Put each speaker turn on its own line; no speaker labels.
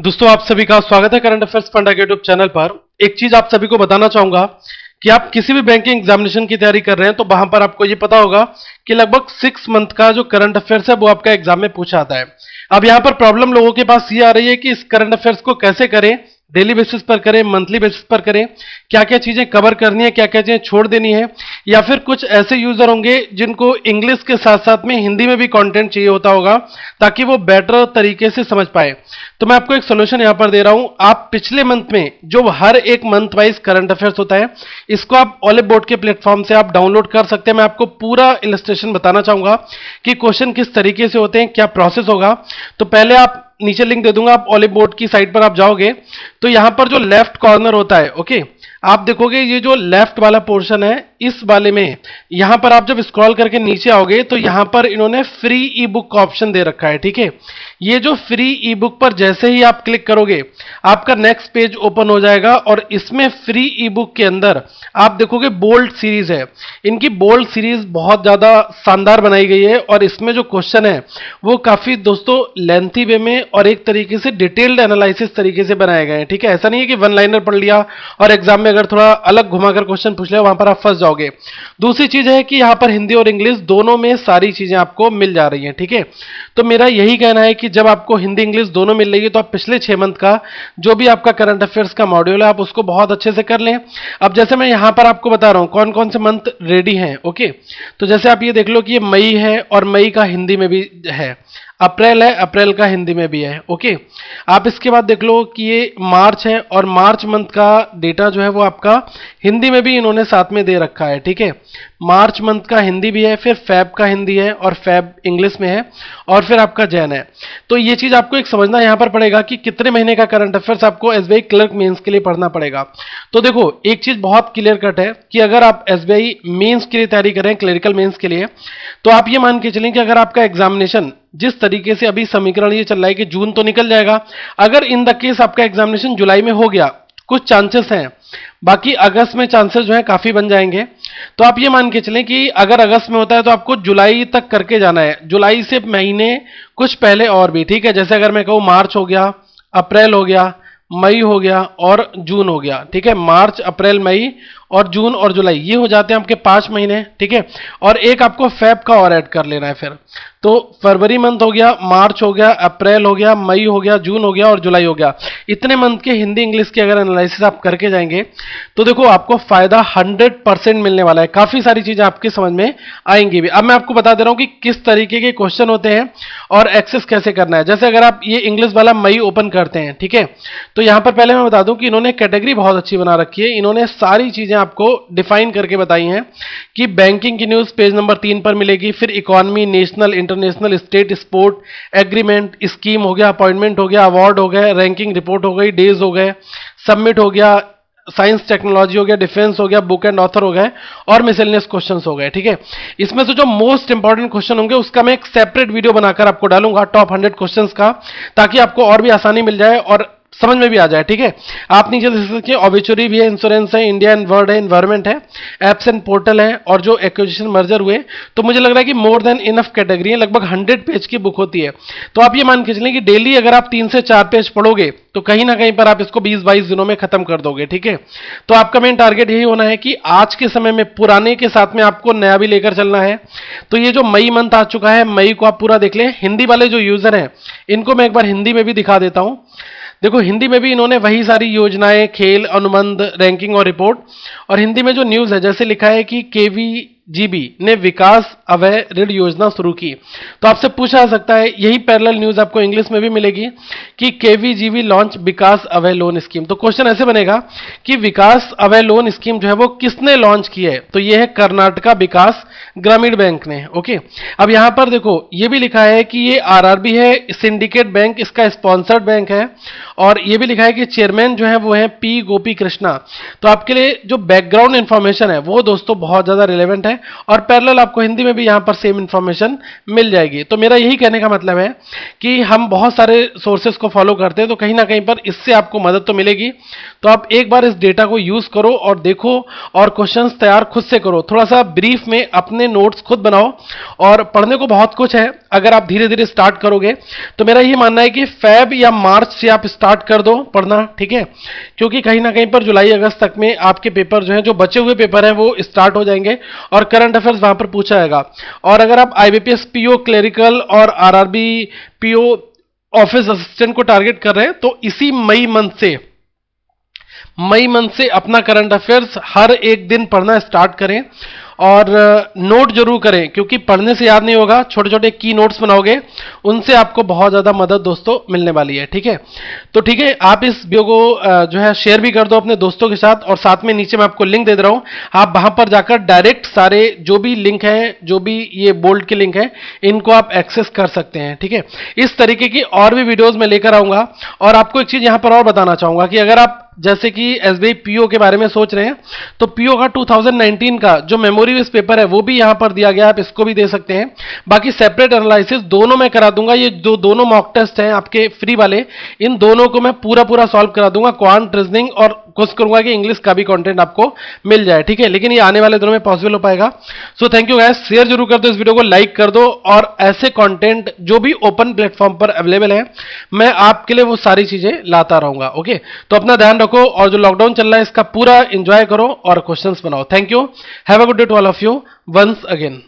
दोस्तों आप सभी का स्वागत है करंट अफेयर्स फंडा के यूट्यूब चैनल पर। एक चीज आप सभी को बताना चाहूंगा कि आप किसी भी बैंकिंग एग्जामिनेशन की तैयारी कर रहे हैं तो वहां पर आपको ये पता होगा कि लगभग 6 मंथ का जो करंट अफेयर्स है वो आपका एग्जाम में पूछा आता है। अब यहां पर प्रॉब्लम लोगों के पास ये आ रही है कि इस करंट अफेयर्स को कैसे करें, डेली बेसिस पर करें, मंथली बेसिस पर करें, क्या क्या चीजें कवर करनी है, क्या क्या चीजें छोड़ देनी है, या फिर कुछ ऐसे यूजर होंगे जिनको इंग्लिश के साथ साथ में हिंदी में भी कंटेंट चाहिए होता होगा ताकि वो बेटर तरीके से समझ पाए। तो मैं आपको एक सोल्यूशन यहां पर दे रहा हूं। आप पिछले मंथ में जो हर एक मंथ वाइज करंट अफेयर्स होता है इसको आप ऑलिव बोर्ड के प्लेटफॉर्म से आप डाउनलोड कर सकते हैं। मैं आपको पूरा इलस्ट्रेशन बताना चाहूंगा कि क्वेश्चन किस तरीके से होते हैं, क्या प्रोसेस होगा। तो पहले आप नीचे लिंक दे दूंगा, आप ऑलिव बोर्ड की साइट पर आप जाओगे तो यहां पर जो लेफ्ट कॉर्नर होता है, ओके, आप देखोगे ये जो लेफ्ट वाला पोर्शन है इस वाले में यहां पर आप जब स्क्रॉल करके नीचे आओगे तो यहां पर इन्होंने फ्री ई बुक का ऑप्शन दे रखा है। ठीक है, ये जो फ्री ई बुक पर जैसे ही आप क्लिक करोगे आपका नेक्स्ट पेज ओपन हो जाएगा और इसमें फ्री ई बुक के अंदर आप देखोगे बोल्ड सीरीज है। इनकी बोल्ड सीरीज बहुत ज्यादा शानदार बनाई गई है और इसमें जो क्वेश्चन है वो काफी दोस्तों लेंथी वे में और एक तरीके से डिटेल्ड एनालिसिस तरीके से बनाए गए हैं। ठीक है, ऐसा नहीं है कि वन लाइनर पढ़ लिया और एग्जाम में अगर थोड़ा अलग घुमाकर क्वेश्चन पूछ लिया वहां पर आप फंस जाओगे। दूसरी चीज है कि यहां पर हिंदी और इंग्लिश दोनों में सारी चीजें आपको मिल जा रही हैं। ठीक है, तो मेरा यही कहना है कि जब आपको हिंदी इंग्लिश दोनों मिल रही है तो आप पिछले 6 मंथ का जो भी आपका करंट अफेयर्स का मॉड्यूल है आप उसको बहुत अच्छे से कर लें। अब जैसे मैं यहां पर आपको बता रहा हूं कौन कौन से मंथ रेडी हैं। ओके, तो जैसे आप ये देख लो कि ये मई है और मई का हिंदी में भी है, अप्रैल है, अप्रैल का हिंदी में भी है। ओके, आप इसके बाद देख लो कि ये मार्च है और मार्च मंथ का डेटा जो है वो आपका हिंदी में भी इन्होंने साथ में दे रखा है। ठीक है, मार्च मंथ का हिंदी भी है, फिर फैब का हिंदी है और फैब इंग्लिश में है और फिर आपका जैन है। तो ये चीज आपको एक समझना यहां पर पड़ेगा कि कितने महीने का करंट अफेयर्स आपको एसबीआई क्लर्क मेंस के लिए पढ़ना पड़ेगा। तो देखो एक चीज बहुत क्लियर कट है कि अगर आप एसबीआई मेंस के लिए तैयारी करें, क्लरिकल मेंस के लिए, तो आप ये मान के चलें कि अगर आपका एग्जामिनेशन जिस तरीके से अभी समीकरण ये चल रहा है कि जून तो निकल जाएगा, अगर इन द केस आपका एग्जामिनेशन जुलाई में हो गया, कुछ चांसेस हैं, बाकी अगस्त में चांसेस जो है काफी बन जाएंगे। तो आप ये मान के चलें कि अगर अगस्त में होता है तो आपको जुलाई तक करके जाना है, जुलाई से महीने कुछ पहले और भी। ठीक है, जैसे अगर मैं कहूं मार्च हो गया, अप्रैल हो गया, मई हो गया और जून हो गया। ठीक है, मार्च, अप्रैल, मई और जून और जुलाई ये हो जाते हैं आपके 5 महीने। ठीक है, और एक आपको फेब का और ऐड कर लेना है फिर, तो फरवरी मंथ हो गया, मार्च हो गया, अप्रैल हो गया, मई हो गया, जून हो गया और जुलाई हो गया। इतने मंथ के हिंदी इंग्लिश के अगर एनालिसिस आप करके जाएंगे तो देखो आपको फायदा 100% मिलने वाला है, काफी सारी चीजें आपके समझ में आएंगी भी। अब मैं आपको बता दे रहा हूं कि किस तरीके के क्वेश्चन होते हैं और एक्सेस कैसे करना है। जैसे अगर आप ये इंग्लिश वाला मई ओपन करते हैं, ठीक है, तो यहां पर पहले मैं बता दूं कि इन्होंने कैटेगरी बहुत अच्छी बना रखी है। इन्होंने सारी चीजें आपको डिफाइन करके बताई हैं कि बैंकिंग की न्यूज पेज नंबर 3 पर मिलेगी, फिर economy, national, international, state, sport, agreement, scheme हो गया, अपॉइंटमेंट हो गया, अवार्ड हो गए, रैंकिंग रिपोर्ट हो गई, डेज हो गए, सबमिट हो गया, साइंस टेक्नोलॉजी हो गया, डिफेंस हो गया, बुक एंड ऑथर हो गए और मिसलेनियस क्वेश्चंस हो गए। ठीक है, इसमें से जो मोस्ट इंपॉर्टेंट क्वेश्चन होंगे उसका मैं एक सेपरेट वीडियो बनाकर आपको डालूंगा टॉप 100 क्वेश्चंस का, ताकि आपको और भी आसानी मिल जाए और समझ में भी आ जाए। ठीक है, आप नीचे देख सकते हैं ऑबिचुरी भी है, इंश्योरेंस है, इंडिया एंड वर्ल्ड है, एनवायरमेंट है, एप्स एंड पोर्टल है और जो एक्विजिशन मर्जर हुए। तो मुझे लग रहा है कि मोर देन इनफ कैटेगरी है, लगभग 100 पेज की बुक होती है। तो आप ये मान के चलें कि डेली अगर आप 3 से 4 पेज पढ़ोगे तो कहीं ना कहीं पर आप इसको 20-22 दिनों में खत्म कर दोगे। ठीक है, तो आपका मेन टारगेट यही होना है कि आज के समय में पुराने के साथ में आपको नया भी लेकर चलना है। तो ये जो मई मंथ आ चुका है, मई को आप पूरा देख लें। हिंदी वाले जो यूजर हैं इनको मैं एक बार हिंदी में भी दिखा देता हूं। देखो हिंदी में भी इन्होंने वही सारी योजनाएं, खेल, अनुबंध, रैंकिंग और रिपोर्ट, और हिंदी में जो न्यूज है जैसे लिखा है कि केवीजीबी ने विकास अभय ऋण योजना शुरू की। तो आपसे पूछा जा सकता है, यही पैरेलल न्यूज आपको इंग्लिश में भी मिलेगी कि केवीजीबी लॉन्च विकास अभय लोन स्कीम। तो क्वेश्चन ऐसे बनेगा कि विकास अभय लोन स्कीम जो है वो किसने लॉन्च की है, तो ये है कर्नाटका विकास ग्रामीण बैंक ने। ओके, अब यहां पर देखो ये भी लिखा है कि ये आरआरबी है, सिंडिकेट बैंक इसका स्पॉन्सर्ड बैंक है, और ये भी लिखा है कि चेयरमैन जो है वो है पी गोपी कृष्णा। तो आपके लिए जो बैकग्राउंड इंफॉर्मेशन है वो दोस्तों बहुत ज्यादा रिलेवेंट है। और पैरेलल आपको हिंदी में भी यहाँ पर सेम इन्फॉर्मेशन मिल जाएगी। तो मेरा यही कहने का मतलब है कि हम बहुत सारे सोर्सेस को फॉलो करते हैं, तो कहीं ना कहीं पर इससे आपको मदद तो मिलेगी। तो आप एक बार इस डेटा को यूज करो और देखो, और क्वेश्चंस तैयार खुद से करो, थोड़ा सा ब्रीफ में अपने नोट्स खुद बनाओ। और पढ़ने को बहुत कुछ है, अगर आप धीरे धीरे स्टार्ट करोगे तो मेरा ये मानना है कि फेब या मार्च से आप स्टार्ट कर दो पढ़ना, ठीक है, क्योंकि कहीं ना कहीं पर जुलाई अगस्त तक में आपके पेपर जो है, जो बचे हुए पेपर हैं वो स्टार्ट हो जाएंगे और करंट अफेयर्स वहां पर पूछा जाएगा। और अगर आप आईबीपीएस पीओ क्लेरिकल और आरआरबी पीओ ऑफिस असिस्टेंट को टारगेट कर रहे हैं तो इसी मई मंथ से अपना करंट अफेयर्स हर एक दिन पढ़ना स्टार्ट करें और नोट जरूर करें, क्योंकि पढ़ने से याद नहीं होगा, छोटे छोटे की नोट्स बनाओगे, उनसे आपको बहुत ज्यादा मदद दोस्तों मिलने वाली है। ठीक है, तो ठीक है, आप इस वीडियो को जो है शेयर भी कर दो अपने दोस्तों के साथ, और साथ में नीचे मैं आपको लिंक दे रहा हूं, आप वहां पर जाकर डायरेक्ट सारे जो भी लिंक है, जो भी ये बोल्ड के लिंक है, इनको आप एक्सेस कर सकते हैं। ठीक है, इस तरीके की और भी वीडियोज मैं लेकर आऊंगा। और आपको एक चीज यहां पर और बताना चाहूंगा कि अगर आप जैसे कि एसबीआई पीओ के बारे में सोच रहे हैं, तो पीओ का 2019 का जो मेमोरी बेस्ड पेपर है वो भी यहां पर दिया गया है, आप इसको भी दे सकते हैं। बाकी सेपरेट एनालिसिस दोनों मैं करा दूंगा, ये जो दोनों मॉक टेस्ट हैं आपके फ्री वाले, इन दोनों को मैं पूरा सॉल्व करा दूंगा, क्वांट, रीजनिंग, और कोशिश करूंगा कि इंग्लिश का भी कंटेंट आपको मिल जाए। ठीक है, लेकिन ये आने वाले दिनों में पॉसिबल हो पाएगा। So thank you guys, share जरूर कर दो इस वीडियो को, लाइक कर दो, और ऐसे कंटेंट जो भी ओपन प्लेटफॉर्म पर अवेलेबल है मैं आपके लिए वो सारी चीजें लाता रहूंगा। ओके, तो अपना ध्यान रखो, और जो लॉकडाउन चल रहा है इसका पूरा एंजॉय करो और क्वेश्चंस बनाओ। Thank you, have a good day to all of you once again.